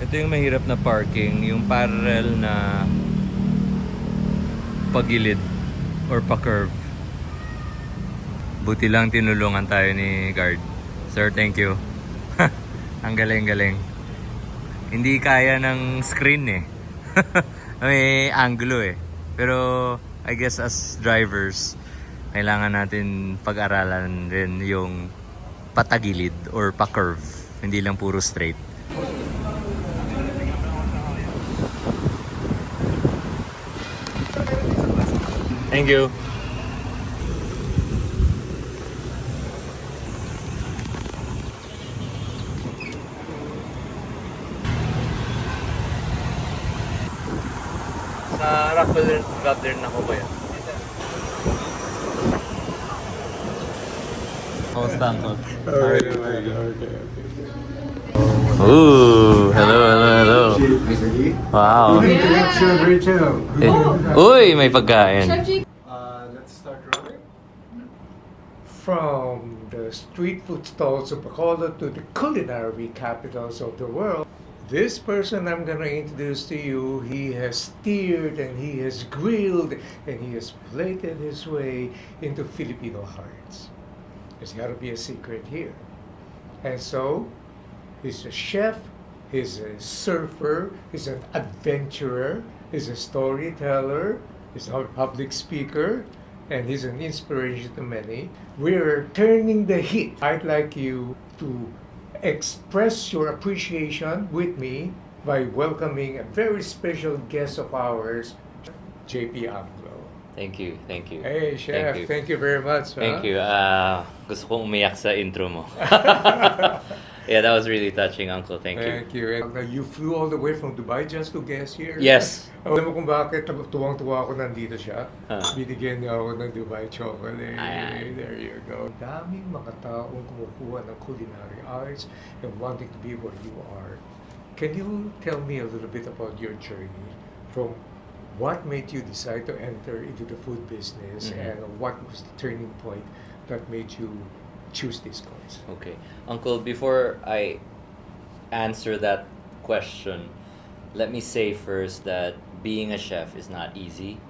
Ito yung mahirap na parking, yung parallel na pagilid or pa-curve. Buti lang tinulungan tayo ni guard. Sir, thank you. Ang galing-galing. Hindi kaya ng screen eh. May angulo eh. Pero I guess as drivers, kailangan natin pag-aralan rin yung patagilid or pa-curve. Hindi lang puro straight. Thank you. Sa Rockville Garden ako ba yan? Kamusta ako? Okay. Ooh, hello. Wow. Rachel. Uy, may pagkain. Let's start rolling. From the street food stalls of Bacolod to the culinary capitals of the world, this person I'm gonna introduce to you, he has steered and he has grilled and he has plated his way into Filipino hearts. There's gotta be a secret here. And so, he's a chef, he's a surfer, he's an adventurer, he's a storyteller, he's a public speaker, and he's an inspiration to many. We're turning the heat. I'd like you to express your appreciation with me by welcoming a very special guest of ours, JP Anglo. Thank you. Hey, Chef, thank you very much. Thank you. Gusto kong umiyak sa intro mo. Yeah, that was really touching, Uncle. Thank you. Thank you. And you flew all the way from Dubai just to guest here? Yes. Alam mo kung bakit tuwang-tuwa ako nandito siya? Huh. Binigyan niya ako ng Dubai chocolate. Ayan. There you go. Daming mga taong kumukuha ng culinary arts and wanting to be where you are. Can you tell me a little bit about your journey from what made you decide to enter into the food business and what was the turning point that made you choose this course? Okay. Uncle, before I answer that question, let me say first that being a chef is not easy.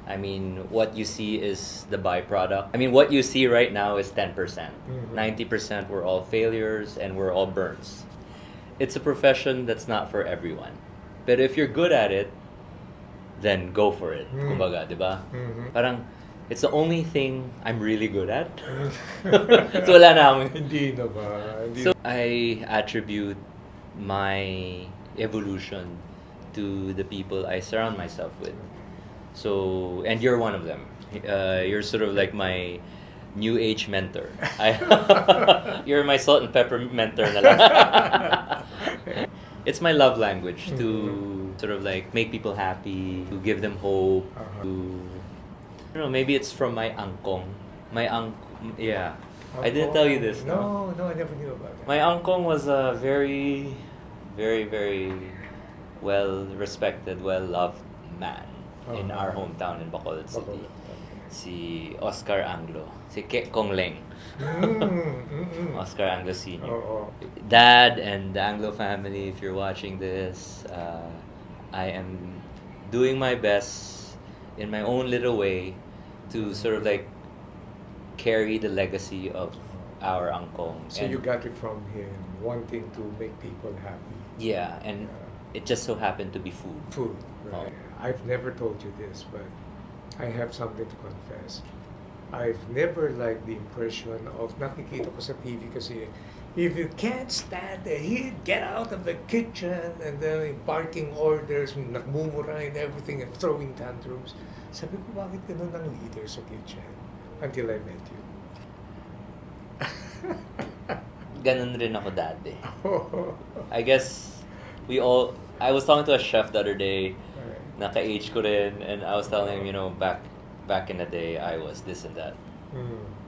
I mean, what you see is the byproduct. I mean, what you see right now is 10%. 90% we're all failures and we're all burns. It's a profession that's not for everyone. But if you're good at it, then go for it. Kumbaga, di ba? Parang, it's the only thing I'm really good at. So, wala na akong... Hindi na ba? So, I attribute my evolution to the people I surround myself with. So, and you're one of them. You're sort of like my new age mentor. You're my salt and pepper mentor na lang. It's my love language to sort of like make people happy, to give them hope, to... I don't know, maybe it's from my angkong. Yeah. I didn't tell you this, no? No, I never knew about that. My angkong was a very, very, very well-respected, well-loved man in our hometown in Bacolod City. Si Oscar Anglo. Si Kong Leng. Oscar Anglo Sr. Dad and the Anglo family, if you're watching this, I am doing my best in my own little way to sort of like carry the legacy of our angkong. So you got it from him, wanting to make people happy. Yeah, and it just so happened to be food. Food, right. I've never told you this, but I have something to confess. I've never liked the impression of nakikita ko sa TV kasi if you can't stand the heat, get out of the kitchen and then barking orders, nagmumura and everything and throwing tantrums. Sabi ko, bakit ganun ang leader sa kitchen? Until I met you. Ganun rin ako dati. I guess I was talking to a chef the other day, naka-age ko rin, and I was telling him, back in the day, I was this and that.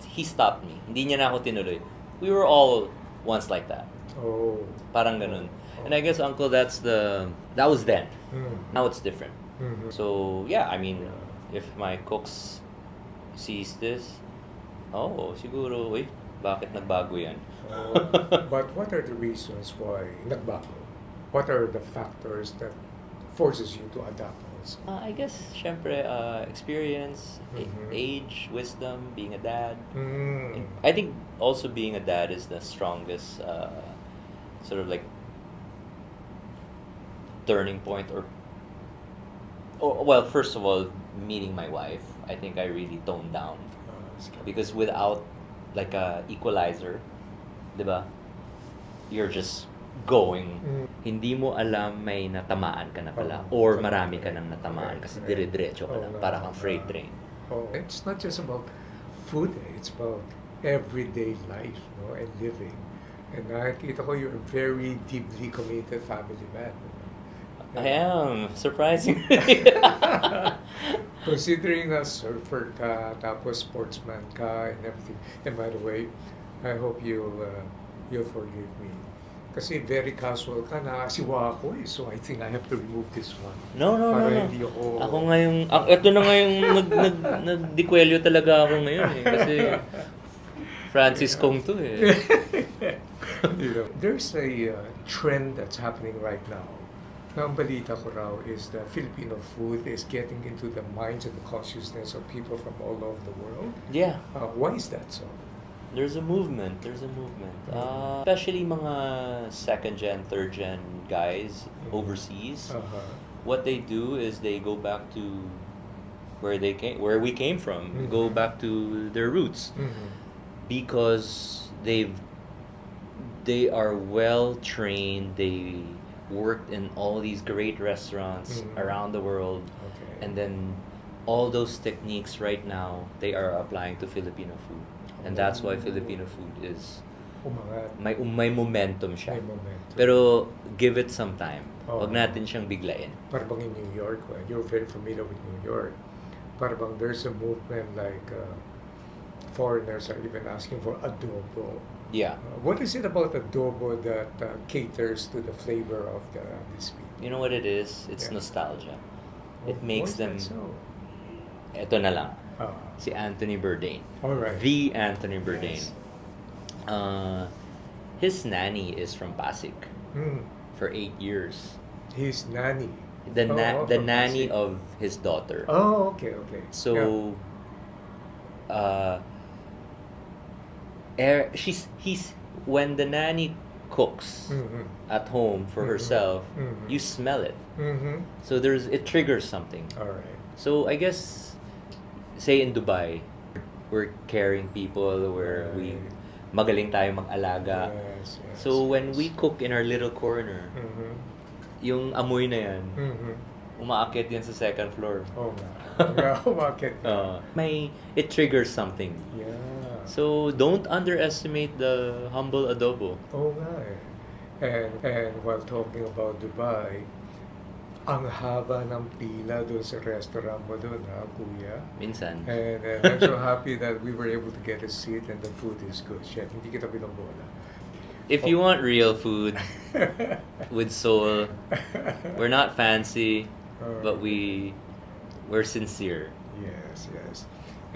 He stopped me. Hindi niya na ako tinuloy. We were all once like that. Oh. Parang ganun. And I guess, Uncle, that was then. Now it's different. So, yeah, I mean, if my cooks sees this, siguro, bakit nagbago yan? But what are the reasons why nagbago? what are the factors that forces you to adapt also? I guess, syempre, experience, Mhm. age, wisdom, being a dad. Mm. I think also being a dad is the strongest sort of like turning point or well, first of all, meeting my wife, I think I really toned down because without like a equalizer, 'di ba? You're just going. Mm. Hindi mo alam may natamaan ka na pala Oh, or correct, marami ka correct, nang natamaan kasi correct. dire-diretso ka Oo lang nga, para kang oo freight nga. train. Oh, it's not just about food, it's about everyday life, no, and living. And nakikita ko you're a very deeply committed family man. I am, surprisingly. Considering a surfer ka, tapos sportsman ka, and everything. And by the way, I hope you'll forgive me. Kasi very casual ka, nakasiwa ako eh. So I think I have to remove this one. No. Para hindi ako... Ako ngayong, ito na ngayong nagdikwelyo talaga ako ngayon eh. Kasi Francis Kong to eh. There's a trend that's happening right now. Na ang balita ko raw is that Filipino food is getting into the minds and the consciousness of people from all over the world. Yeah. Why is that so? There's a movement. Especially mga second gen, third gen guys overseas. Uh-huh. What they do is they go back to where we came from. Mhm. Go back to their roots Mm-hmm. because they are well trained. They worked in all these great restaurants Mhm. around the world, Okay. and then all those techniques right now they are applying to Filipino food. And that's why Filipino food is Umangat. may momentum siya. May momentum. Pero give it some time. Oo. Wag natin siyang biglain. Parang in New York, you're very familiar with New York. Parang there's a movement like foreigners are even asking for adobo. Yeah. What is it about adobo that caters to the flavor of this meat? You know what it is? It's Yeah. nostalgia. It Why makes is that them so? Eto na lang. Ah, Si Anthony Bourdain. all right. The Anthony Bourdain. Yes. His nanny is from Pasig Mm. for 8 years. His nanny. The Oh, the from nanny Pasig. of his daughter. Oh, okay. So, he's when the nanny cooks Mm-hmm. at home for Mhm. herself, Mhm. you smell it. Mm-hmm. So it triggers something. All right. So I guess, say in Dubai, we're caring people where we magaling tayo mag-alaga. Yes. So when we cook in our little corner, Mm-hmm. yung amoy na yan, Mm-hmm. umaakit yan sa second floor. Oh, nga. Market. It triggers something. Yeah. So don't underestimate the humble adobo. Oo nga eh. And while talking about Dubai, ang haba ng pila doon sa restaurant mo doon, ha, kuya? Minsan. And I'm so happy that we were able to get a seat and the food is good. Chef, hindi kita binongbola. If you want real food with soul, we're not fancy, but we're sincere. Yes.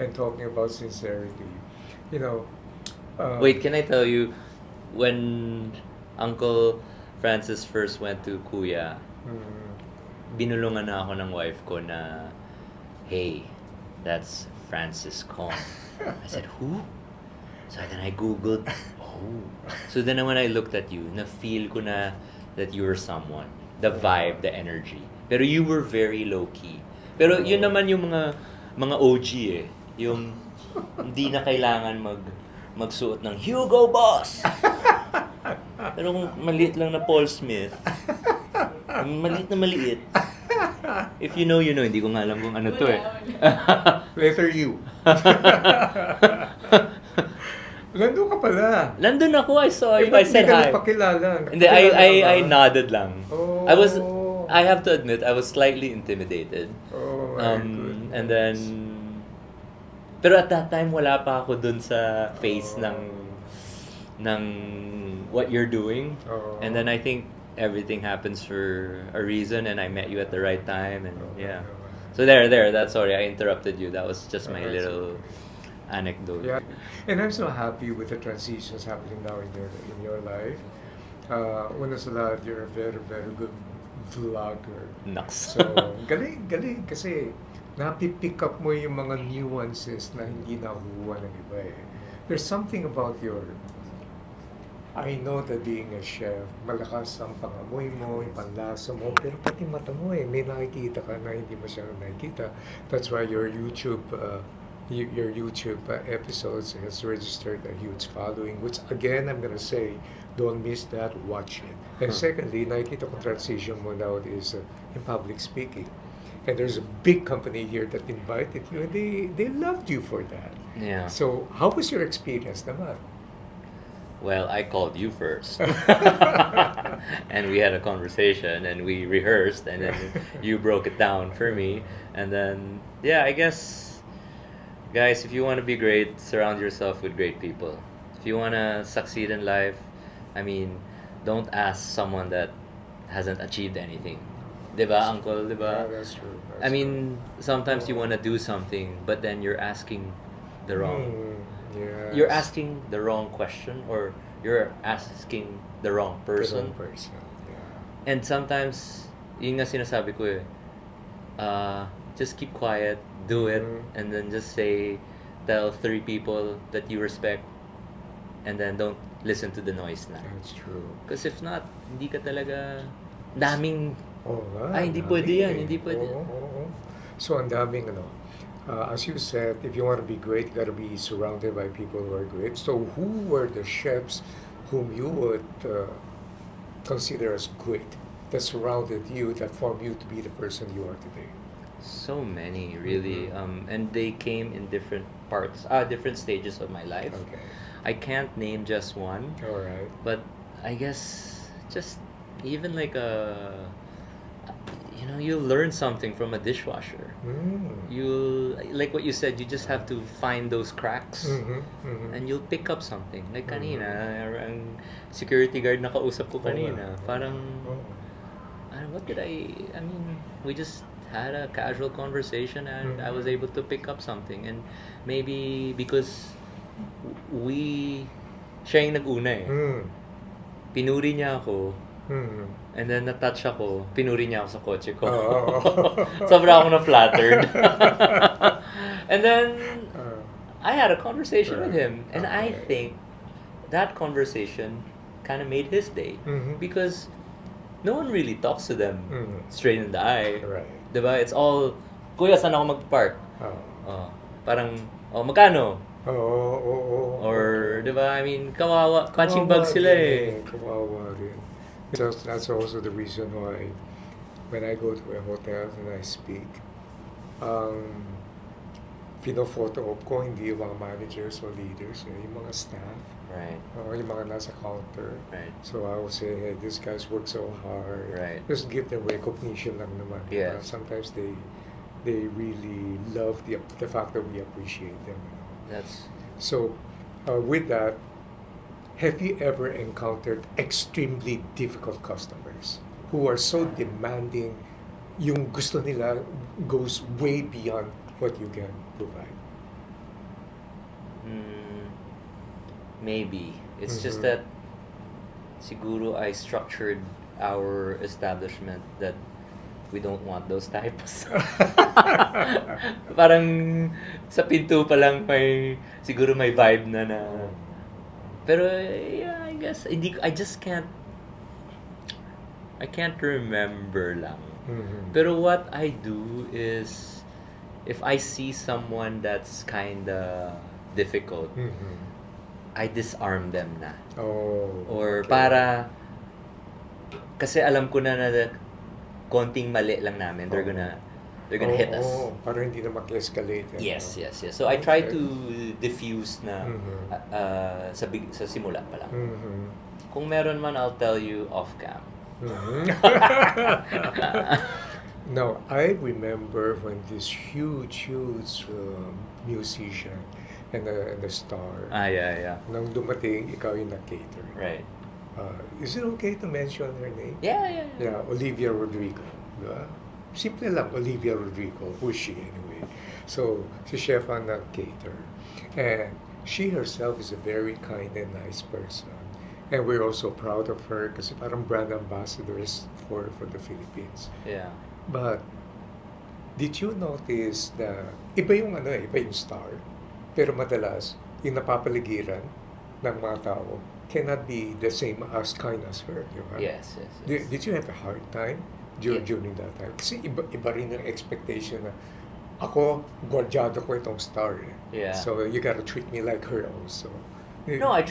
And talking about sincerity, you know... Wait, can I tell you, when Uncle Francis first went to Kuya, binulungan na ako ng wife ko na, hey, that's Francis Kong. I said, who? So then I googled, oh. So then when I looked at you, na-feel ko na that you were someone. The vibe, the energy. Pero you were very low-key. Pero yun naman yung mga OG eh. Yung hindi na kailangan magsuot ng Hugo Boss. Pero kung maliit lang na Paul Smith, maliit na maliit. If you know, you know. Hindi ko nga alam kung ano to eh. Letter U. Nandun ka pala. Nandun ako, I saw you. I Hindi said ka hi. nagpakilala. Hindi, I nodded lang. Oh. I have to admit, I was slightly intimidated. Oh my goodness. And then, pero at that time, wala pa ako dun sa face ng what you're doing. Oh. And then I think everything happens for a reason, and I met you at the right time, and yeah. So there, that's sorry, I interrupted you. That was just my little anecdote. Yeah, and I'm so happy with the transitions happening now in your life. Una sa lahat, you're a very, very good vlogger. Naks. So, galing kasi napipick up mo yung mga nuances na hindi nakukuha ng iba eh. There's something about I know that being a chef, malakas ang pangamoy mo, yung panlasa mo, pero pati mata mo may nakikita ka na hindi masyadong nakikita. That's why your YouTube episodes has registered a huge following, which again, I'm gonna say, don't miss that, watch it. And secondly, nakikita ko transition mo now is in public speaking. And there's a big company here that invited you, and they loved you for that. Yeah. So, how was your experience naman? Well, I called you first. And we had a conversation and we rehearsed and then you broke it down for me. And then, yeah, I guess, guys, if you want to be great, surround yourself with great people. If you want to succeed in life, I mean, don't ask someone that hasn't achieved anything. Diba, uncle? Diba? Yeah, that's true. I mean, sometimes you want to do something, but then you're asking the wrong. Yes. You're asking the wrong question, or you're asking the wrong person. The wrong person. Yeah. And sometimes, yun nga sinasabi ko just keep quiet, do it, and then just tell 3 people that you respect, and then don't listen to the noise na. That's true. Because if not, hindi ka talaga, daming, hindi dami pwede yan, eh. hindi pwede. Oo. So, ang daming as you said, if you want to be great, you got to be surrounded by people who are great. So, who were the chefs whom you would consider as great, that surrounded you, that formed you to be the person you are today? So many, really. And they came in different different stages of my life. Okay. I can't name just one, All right. but I guess just even like you'll learn something from a dishwasher. You'll, like what you said, you just have to find those cracks and you'll pick up something. Like kanina, ang security guard na kausap ko kanina, parang, what did I mean, we just had a casual conversation and I was able to pick up something. And maybe because siya yung nag-una eh. Pinuri niya ako, and then na-touch ako, pinuri niya ako sa kotse ko. Sobra ako na-flattered. And then, I had a conversation with him. And I think that conversation kind of made his day. Because no one really talks to them straight in the eye. Right. Diba? It's all, Kuya, saan ako mag-park? Parang, magkano? Or, diba? I mean, kawawa. Punching bag sila eh. Kawawa rin. That's also the reason why when I go to a hotel and I speak, pino-photo op ko hindi yung mga managers or leaders, yung mga staff. Right. Yung mga nasa counter. Right. So I will say, hey, these guys work so hard. Right. Just give them recognition lang naman. Yes. Sometimes they really love the fact that we appreciate them. So, with that, have you ever encountered extremely difficult customers who are so demanding, yung gusto nila goes way beyond what you can provide? Maybe. It's just that siguro I structured our establishment that we don't want those types. Parang sa pinto pa lang siguro may vibe na. Pero yeah, I guess I can't remember lang. Pero what I do is if I see someone that's kinda difficult, I disarm them na. Or para kasi alam ko na konting mali lang namin, they're gonna hit us. Para hindi na mag-escalate. Yes. So I try to diffuse na sa simula pa lang. Kung meron man, I'll tell you off cam. Now, I remember when this huge musician and the star, Yeah. nang dumating, ikaw yung na-cater. Right. Is it okay to mention her name? Yeah. Yeah, Olivia Rodrigo. Diba? Simple lang, Olivia Rodrigo. Who's she anyway? So, si chef ang nag-cater. And she herself is a very kind and nice person. And we're also proud of her kasi parang brand ambassadors for the Philippines. Yeah. But did you notice na iba yung iba yung star, pero madalas yung napapaligiran ng mga tao cannot be the same as kind as her, di ba? Yes, yes, yes. Did you have a hard time during that time? Kasi iba rin yung expectation na ako, gordyado ko itong star. Yeah. So you gotta treat me like her also. No, I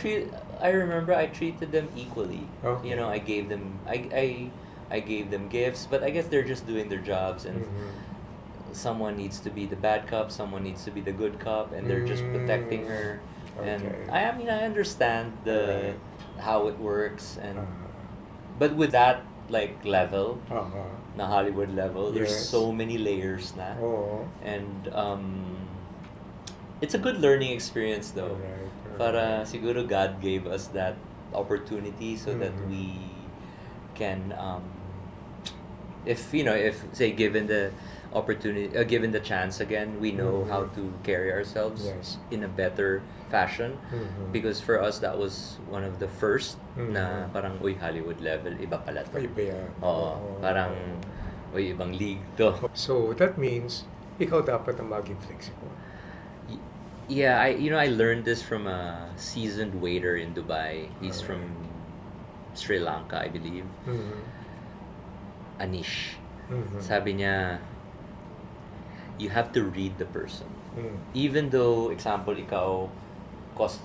remember I treated them equally. Okay. You know, I gave them I gave them gifts, but I guess they're just doing their jobs, and someone needs to be the bad cop, someone needs to be the good cop, and they're just protecting her. And Okay. I mean, I understand Right. how it works, and Uh-huh. but with that like level, Uh-huh. na Hollywood level, there's Yes. so many layers na. Oo. And it's a good learning experience though. Alright, Para siguro God gave us that opportunity so that Mhm. we can if say given the opportunity, given the chance again, we know how Mhm. to carry ourselves Yes. in a better fashion. Mhm. Because for us that was one of the first na Mhm. parang uy, Hollywood level, iba pala to. Iba yan. Oo, parang uy, ibang league to. So that means ikaw dapat ang maging flexible. Yeah, I learned this from a seasoned waiter in Dubai. He's from Sri Lanka, I believe. Mhm. Anish. Mhm. Sabi niya, you have to read the person. Mhm. Even though, example, ikaw,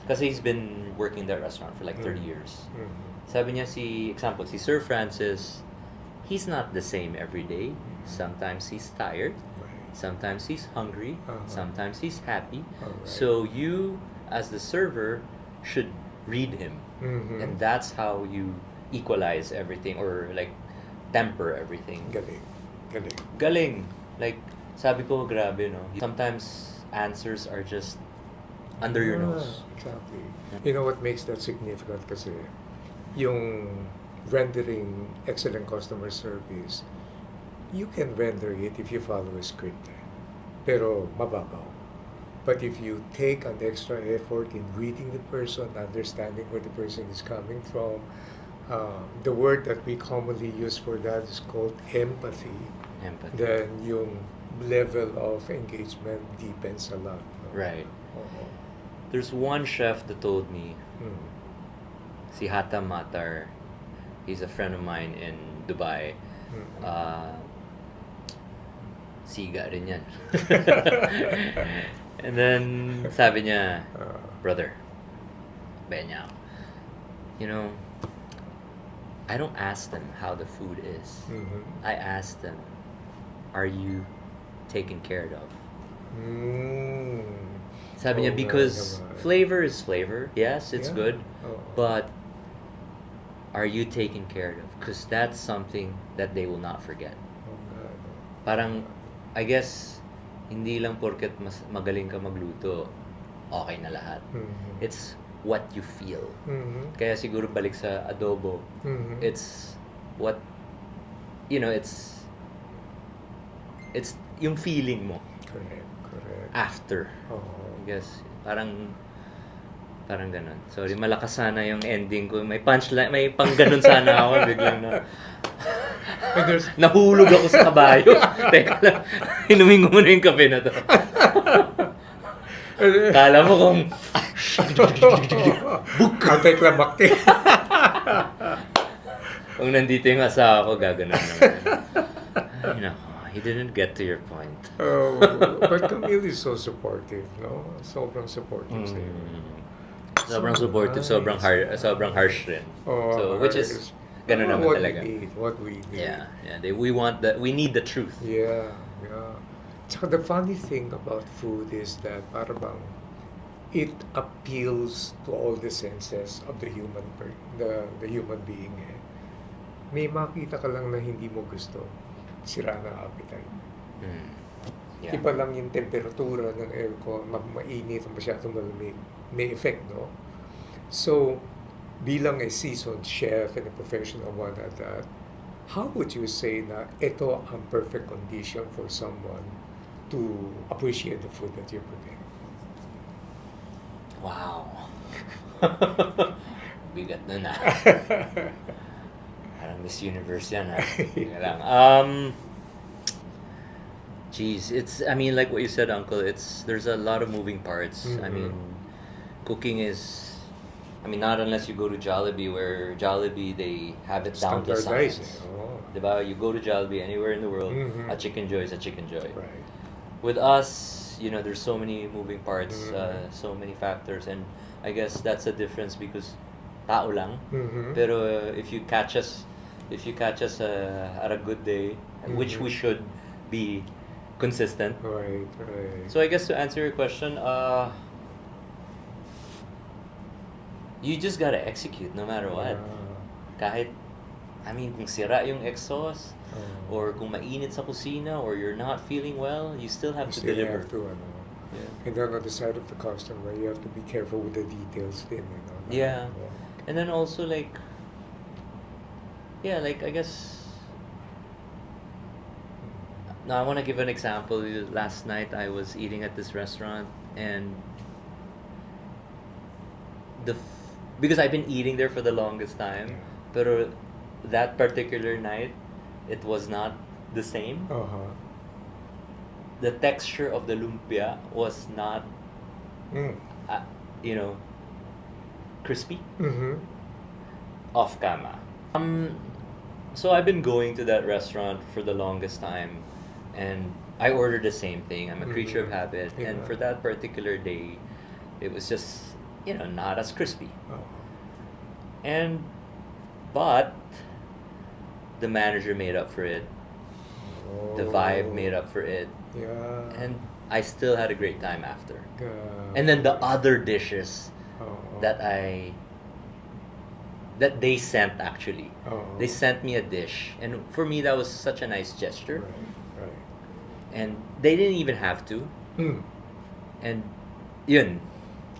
kasi he's been working that restaurant for like 30 years. Mhm. Sabi niya example, si Sir Francis, he's not the same every day. Sometimes he's tired. Right. Sometimes he's hungry. Uh-huh. Sometimes he's happy. Alright. So you, as the server, should read him. Mhm. And that's how you equalize everything or like temper everything. Galing. Galing. Galing. Like, sabi ko, grabe, no? Sometimes answers are just under your nose. Exactly. You know what makes that significant kasi yung rendering excellent customer service, you can render it if you follow a script. Pero mababaw. But if you take an extra effort in reading the person, understanding where the person is coming from, the word that we commonly use for that is called empathy. Empathy. Then yung level of engagement deepens a lot. No? Right. Oo. There's one chef that told me, Mm. si Hatam Matar, he's a friend of mine in Dubai. Mm. Siga rin yan. And then, sabi niya, brother, Benya, you know, I don't ask them how the food is. Mhm. I ask them, are you taken care of? Mm. Sabi niya, Oo nga because naman. flavor is flavor. Yes, it's Yeah. good. Oo. But are you taken care of? Because that's something that they will not forget. Oo nga, no. Parang, I guess, hindi lang porket magaling ka magluto, okay na lahat. Mhm. It's what you feel. Mhm. Kaya siguro balik sa adobo, Mhm. it's what, it's yung feeling mo Correct, correct. after. Oo. I guess, parang ganun. Sorry, malakas sana yung ending ko. May punchline, may pang ganun sana ako. Biglang And there's nahulog ako sa kabayo. Teka lang, inumin ko muna yung kape na to. Kala mo kung, anticlimactic. kung nandito yung asawa ko, gaganon naman. Ay, nako, he didn't get to your point. Oh, but Camille is so supportive, no? Sobrang supportive sa iyo. Sobrang So supportive, nice. sobrang harsh rin. Oh, So, which is, ganun naman what talaga. What we need. Yeah. We need the truth. Yeah, yeah. Tsaka the funny thing about food is that para bang it appeals to all the senses of the the human being. Eh. May makita ka lang na hindi mo gusto, sira na appetite. Mm. Yeah. Iba lang yung temperatura ng aircon, mainit o masyadong malamig. May effect, no? So, bilang a seasoned chef and a professional one at that, how would you say na ito ang perfect condition for someone to appreciate the food that you're preparing? Wow. bigat nun ah. Parang Miss Universe yan ah. Teka lang. Geez, I mean, like what you said, Uncle, there's a lot of moving parts. I Mhm. mean, cooking is, I mean, not unless you go to Jollibee, where Jollibee, they have it down to Standardized. science. Oh. Diba? You go to Jollibee anywhere in the world, Mhm. a chicken joy is a chicken joy. Right. With us, there's so many moving parts, Mhm. so many factors, and I guess that's a difference because tao lang. Mhm. Pero if you catch us at a good day, which we Mhm. should be consistent. Right, right. So I guess to answer your question, you just gotta execute no matter what. Kahit, I mean, kung sira yung exhaust, or kung mainit sa kusina, or you're not feeling well, you still have you to still deliver. have to, Yeah. and then on the side of the customer, you have to be careful with the details din, Yeah. And then also like I guess now I want to give an example. Last night I was eating at this restaurant and because I've been eating there for the longest time, Yeah. but that particular night it was not the same. Uh-huh. The texture of the lumpia was not Mm. you know crispy. Mm-hmm. Off camera. So I've been going to that restaurant for the longest time, and I ordered the same thing. I'm a creature of Mhm. habit, and Yeah. for that particular day, it was just not as crispy. Oh. But the manager made up for it. The vibe made up for it, Yeah. and I still had a great time after. Yeah. And then the other dishes Oh. that they sent actually. Oh. They sent me a dish, and for me that was such a nice gesture. Right. And they didn't even have to. Mm. And yun,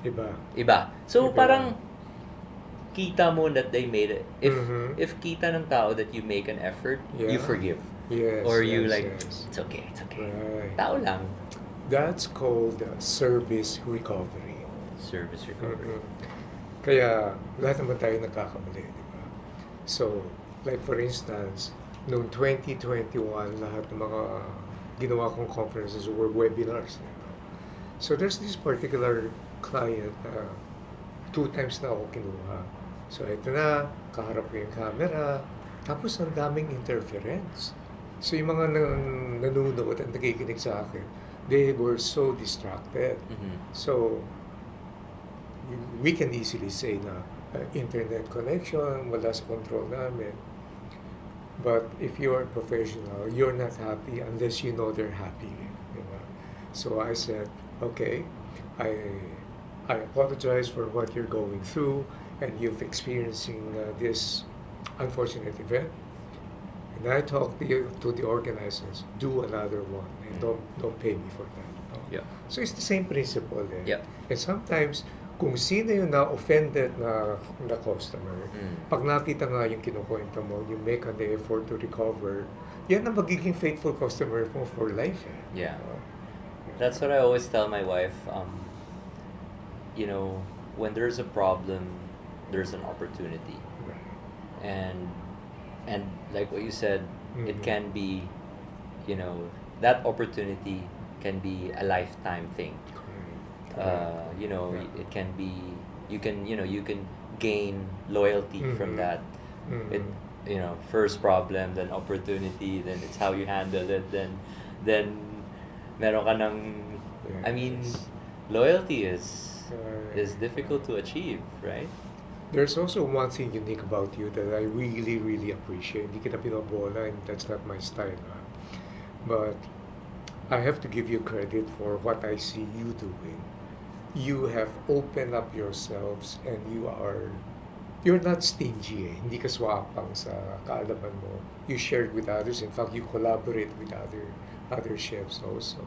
iba. So Iba. parang kita mo that they made it. Mhm. If kita ng tao that you make an effort, you Yeah. forgive. Yes. Or you yes, like, yes. it's okay. Right. Tao lang. That's called service recovery. Service recovery. Mhm. Kaya lahat naman tayo nagkakamali, di ba? So, like for instance, noong 2021, lahat ng mga ginawa kong conferences were webinars. So there's this particular client na 2 times na ako kinuha. So ito na, kaharap ko yung camera, tapos ang daming interference. So yung mga nanonood at nakikinig sa akin, they were so distracted. Mhm. So we can easily say na internet connection, wala sa control namin. But if you're a professional, you're not happy unless you know they're happy. Diba? So I said, okay, I apologize for what you're going through and you've experiencing this unfortunate event. And I talked to the organizers, do another one and don't pay me for that. No? Yeah. So it's the same principle there. Yeah. And sometimes, kung sino yung na-offended na customer, pag nakita nga yung kinukwento mo, you make an effort to recover, yan ang magiging faithful customer mo for life. Yeah. That's what I always tell my wife. When there's a problem, there's an opportunity. Right. And like what you said, it Mhm. can be, that opportunity can be a lifetime thing. Correct. It can be, you can gain loyalty from Mhm. that. Mhm. First problem, then opportunity, then it's how you handle it, then meron ka ng, I mean, Yes. loyalty is Right. difficult to achieve, right? There's also one thing unique about you that I really, really appreciate. Hindi kita pinabola and that's not my style. But I have to give you credit for what I see you doing. You have opened up yourselves and you're not stingy. Hindi ka swapang sa kaalaman mo. You shared with others. In fact, you collaborate with other chefs also.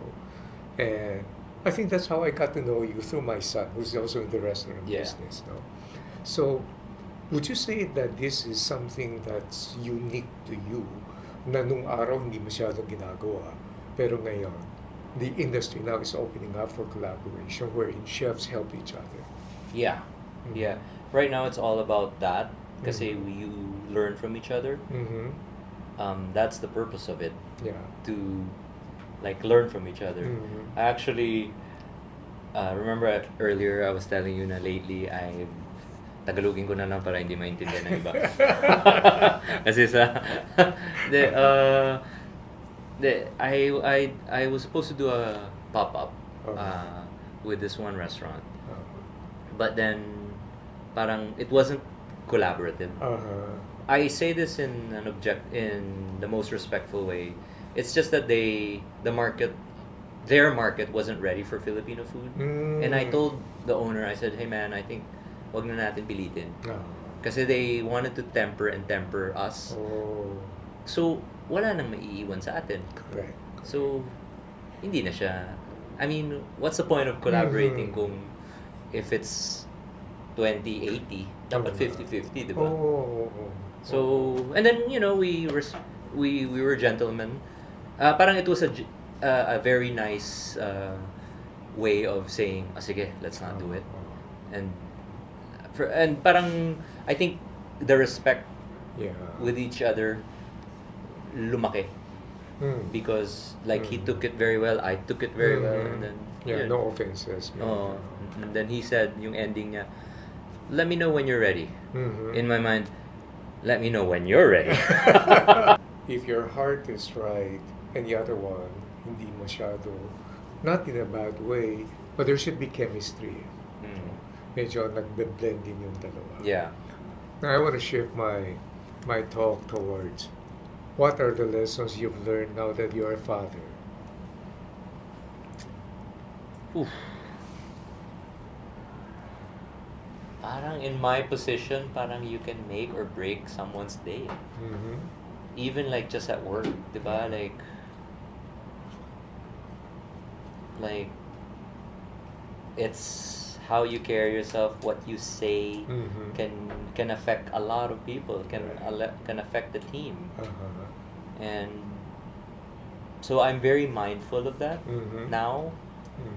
And I think that's how I got to know you through my son, who's also in the restaurant business. No? So, would you say that this is something that's unique to you na nung araw hindi masyadong ginagawa, pero ngayon, the industry now is opening up for collaboration wherein chefs help each other? Yeah, Mhm. yeah. right now it's all about that kasi Mhm. we learn from each other. Mm-hmm. That's the purpose of it, Yeah. to like learn from each other. Mhm. I actually remember earlier I was telling you na lately I Tagalogin ko na lang para hindi maintindihan ng iba. Kasi sa the I was supposed to do a pop-up with this one restaurant. But then parang it wasn't collaborative. Uh-huh. I say this in in the most respectful way. It's just that their market wasn't ready for Filipino food. And I told the owner, I said, "Hey man, I think wag na natin pilitin." Kasi they wanted to temper us. Oh. So, wala nang maiiwan sa atin. Correct. So, hindi na siya. I mean, what's the point of collaborating kung if it's 20-80, dapat 50-50, di ba? Oh. So, and then, we were gentlemen. Parang it was a very nice way of saying, sige, let's not do it. And parang I think the respect with each other lumaki. Because he took it very well, I took it very well, and then no offenses. And then he said yung ending niya, let me know when you're ready. In my mind, let me know when you're ready. If your heart is right and the other one hindi masyado, not in a bad way, but there should be chemistry. Medyo nagbe-blend din yung dalawa. Yeah. Now I want to shift my talk towards what are the lessons you've learned now that you're a father? Oof. Parang in my position, parang you can make or break someone's day. Even like just at work, diba? Like it's how you carry yourself, what you say can affect a lot of people, can affect the team. And so I'm very mindful of that now.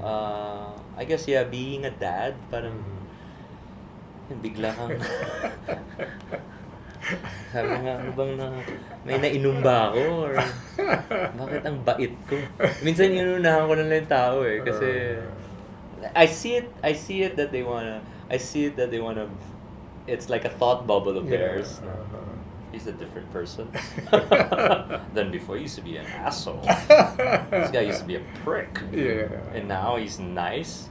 I guess being a dad, parang bigla kang sabi nga, ano bang may nainom ba ako? Or bakit ang bait ko? Minsan inunahan ko na lang yung tao kasi I see it that they wanna, it's like a thought bubble of theirs. He's a different person than before. He used to be an asshole. This guy used to be a prick. And now he's nice.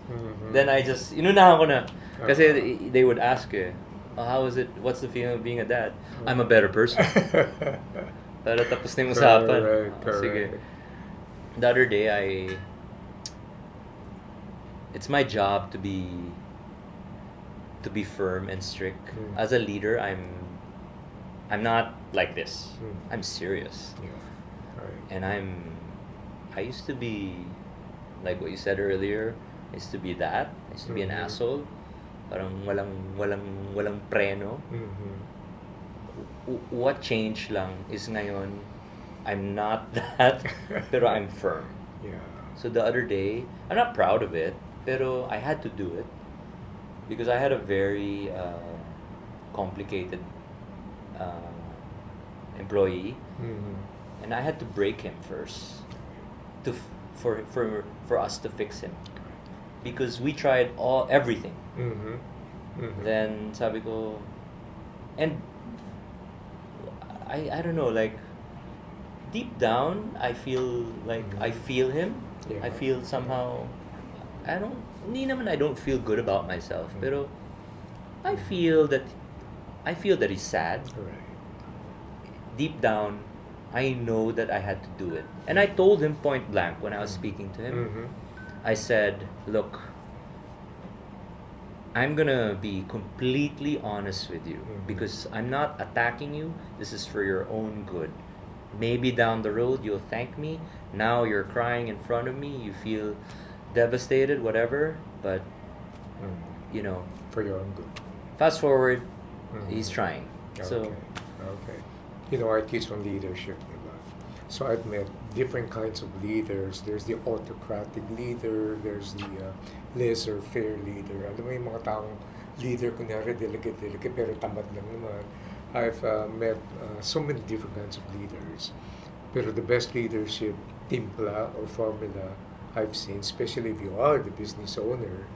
Then I just, inunahan ko na. Kasi they would ask how is it, what's the feeling of being a dad? I'm a better person. Pero tapos na yung usapan. Sige. The other day, it's my job to be firm and strict. As a leader, I'm not like this. I'm serious. And I used to be like what you said earlier. I used to be that. I used to be an asshole. Parang walang preno. What changed lang is ngayon I'm not that, pero I'm firm. So the other day, I'm not proud of it, pero I had to do it because I had a very complicated employee, and I had to break him first for us to fix him, because we tried everything. Then sabi ko, and I don't know, like deep down I feel like I feel him. I feel somehow hindi naman I don't feel good about myself, pero I feel that he's sad. Deep down, I know that I had to do it. And I told him point blank when I was speaking to him. I said, look, I'm gonna be completely honest with you because I'm not attacking you. This is for your own good. Maybe down the road you'll thank me. Now you're crying in front of me. You feel devastated, whatever. But, for your own good. Fast forward, he's trying. So, I teach on leadership, diba? So I've met different kinds of leaders. There's the autocratic leader, there's the laissez-faire leader. Alam mo yung mga taong leader, kunyari, delegate, pero tamad lang naman. I've met so many different kinds of leaders. Pero the best leadership timpla or formula I've seen, especially if you are the business owner,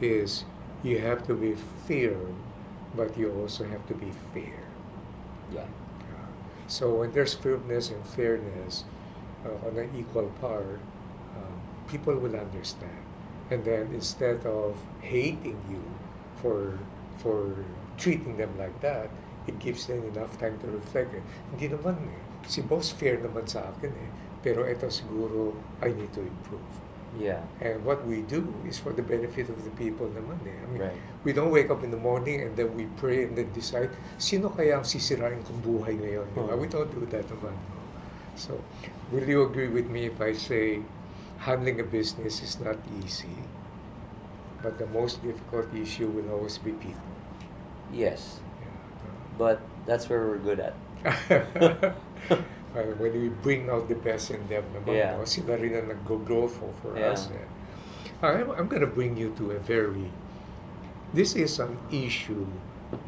is you have to be firm, but you also have to be fair. Yeah. So when there's firmness and fairness on an equal part, people will understand. And then instead of hating you for treating them like that, it gives them enough time to reflect. Hindi naman si boss fair naman sa akin pero ito siguro I need to improve. Yeah. And what we do is for the benefit of the people naman I mean, Right. we don't wake up in the morning and then we pray and then decide, sino kaya ang sisirain kong buhay ngayon? We don't do that naman. So, will you agree with me if I say handling a business is not easy, but the most difficult issue will always be people? Yes. But that's where we're good at. When we bring out the best in them naman, Yeah. sila rin ang nag-grow for Yeah. us. I'm going to bring you to this is an issue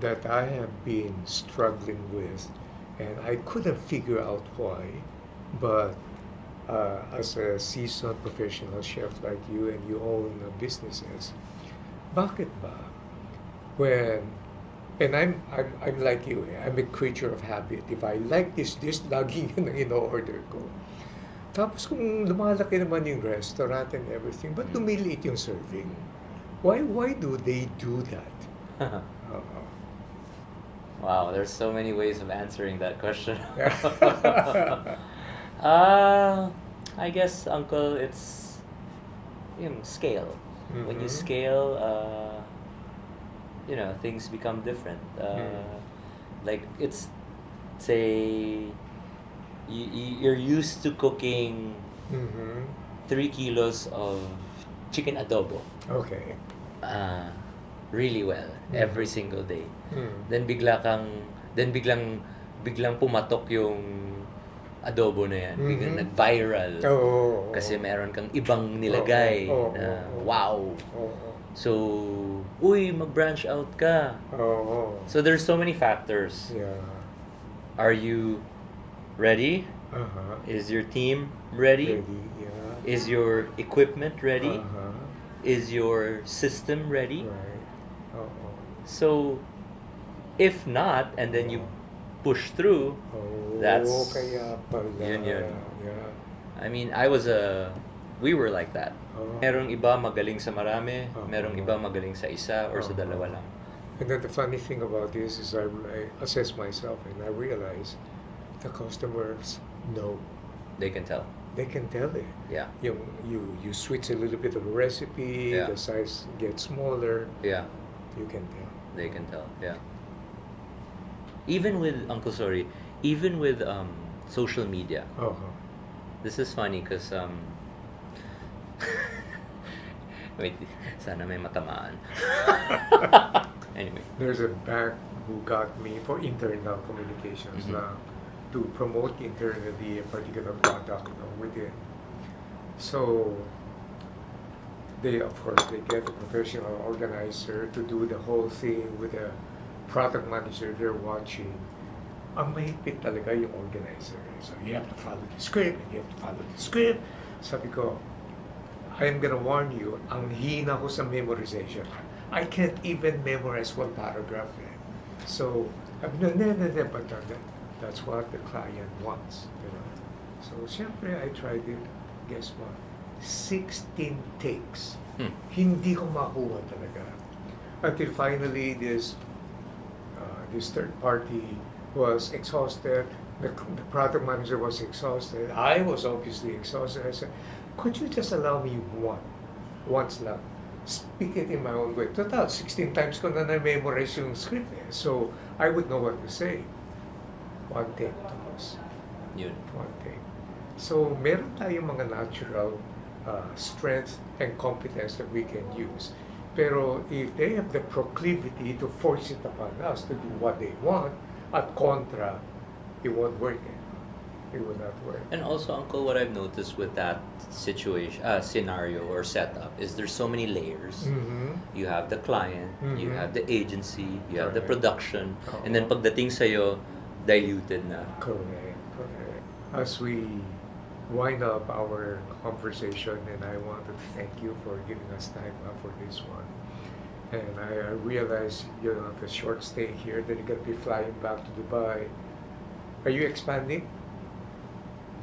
that I have been struggling with, and I couldn't figure out why, but as a seasoned professional chef like you and you own businesses, bakit ba when and I'm like you. I'm a creature of habit. If I like this lagi yun ang in-order ko. Tapos kung lumalaki naman yung restaurant and everything, but lumiliit yung serving. Why do they do that? Wow, there's so many ways of answering that question. I guess, Uncle, it's scale. When you scale, things become different. Like it's, say, you're used to cooking 3 kilos of chicken adobo. Okay. Really well every single day. Then biglang pumatok yung adobo na yan. Biglang nag-viral. Kasi meron kang ibang nilagay na wow. So, mag-branch out ka. So there's so many factors. Yeah. Are you ready? Is your team ready? Yeah. Is your equipment ready? Is your system ready? Right. So, if not, and then you push through, that's kaya pala. Yun. Yeah. I mean, we were like that. Merong iba magaling sa marami, merong iba magaling sa isa or sa dalawa lang. And then the funny thing about this is I assess myself and I realize the customers know. They can tell. They can tell it. Yeah. You switch a little bit of a recipe, Yeah. the size gets smaller, Yeah. you can tell. They can tell. Yeah. Even with social media. This is funny because wait, sana may matamaan. Anyway. There's a bank who got me for internal communications to promote internally a particular product within. So they get a professional organizer to do the whole thing with a product manager they're watching. Ang mahigpit talaga yung organizer. So you have to follow the script, and you have to follow the script. Sabi ko, I am gonna warn you, ang hina ko sa memorization. I can't even memorize one paragraph. So, but that's what the client wants. So, siyempre, I tried it. Guess what? 16 takes. Hindi ko makuha talaga. Until finally, this third party was exhausted. The product manager was exhausted. I was obviously exhausted. I said, could you just allow me once lang? Speak it in my own way. Total, 16 times ko na na-memorize yung script. So, I would know what to say. One take, Thomas. Yun. One take. So, meron tayong mga natural strength and competence that we can use. Pero if they have the proclivity to force it upon us to do what they want, at contra, it won't work. It would not work. And also, Uncle, what I've noticed with that situation, scenario or setup is there's so many layers. Mm-hmm. You have the client, you have the agency, you have the Correct. production, Oo. and then pagdating sa'yo, diluted na. Correct, correct. As we wind up our conversation, and I wanted to thank you for giving us time for this one. And I realize you're on a short stay here, then you're going to be flying back to Dubai. Are you expanding?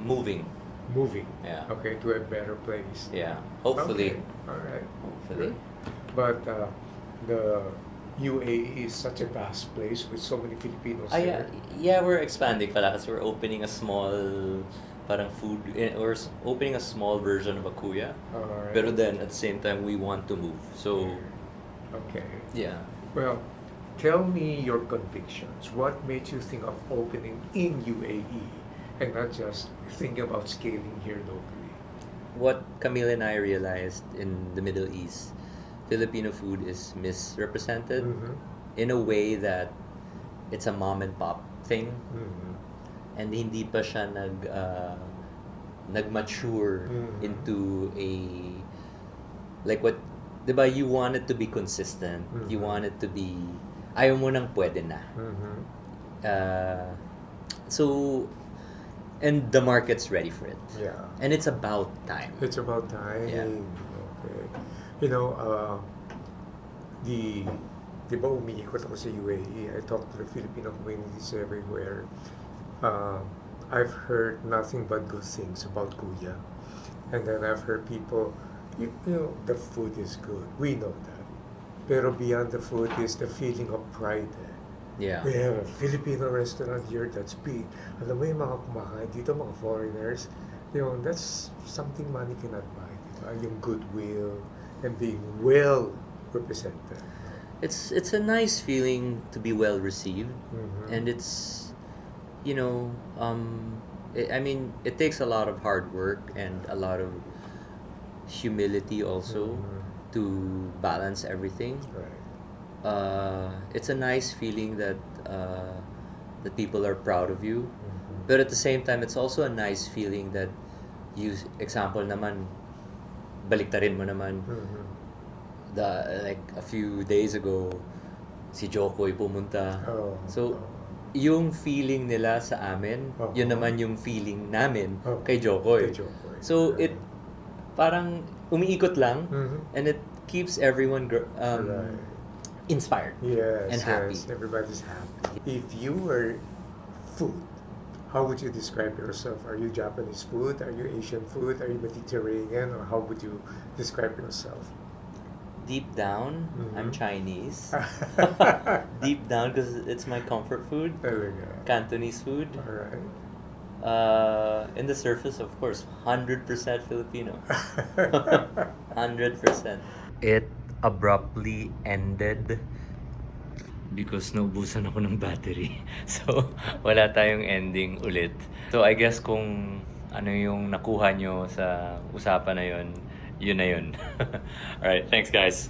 Moving. Moving. Yeah. Okay, to a better place. Yeah. Hopefully. Okay. All right. Hopefully. But the UAE is such a vast place with so many Filipinos Yeah, there. yeah, we're expanding pala kasi we're opening a small parang food or opening a small version of a kuya. All right. Pero then at the same time we want to move. So Okay. yeah. Well, tell me your convictions. What made you think of opening in UAE and not just thinking about scaling here locally? What Camille and I realized in the Middle East, Filipino food is misrepresented Mhm. in a way that it's a mom and pop thing Mhm. and hindi pa siya nag-mature Mhm. into a like what 'di ba, you want it to be consistent, you Mhm. want it to be ayaw mo nang pwede na. Mhm. So and the market's ready for it. Yeah. And it's about time. It's about time. Yeah. Okay. You know, di ba umiikot ako sa UAE? I talk to the Filipino communities everywhere. I've heard nothing but good things about Kuya. And then I've heard people, you know, the food is good. We know that. Pero beyond the food is the feeling of pride. Yeah. We have a Filipino restaurant here that's big. Alam mo yung mga kumakain dito, mga foreigners, you know, that's something money cannot buy. Diba? Yung goodwill and being well represented. It's a nice feeling to be well received, Mhm. and it's you know I mean it takes a lot of hard work and a lot of humility also Mhm. to balance everything. Right. It's a nice feeling that that people are proud of you, Mhm. but at the same time it's also a nice feeling that you example naman baliktarin mo naman Mhm. like a few days ago si Jokoy pumunta. Oh, So, oh. yung feeling nila sa amin, yun Oo. naman yung feeling namin Oh, kay Jokoy. kay Jokoy. So, it parang umiikot lang Mhm. and it keeps everyone Right. inspired Yes, and happy. yes, everybody's happy. If you were food, how would you describe yourself? Are you Japanese food? Are you Asian food? Are you Mediterranean? Or how would you describe yourself? Deep down, I'm Mhm. Chinese. Deep down because it's my comfort food, Talaga. Cantonese food. Alright. In the surface, of course, 100% Filipino. 100%. It abruptly ended because naubusan ako ng battery. So, wala tayong ending ulit. So, I guess kung ano yung nakuha nyo sa usapan na yun, yun na yun. Alright, thanks guys.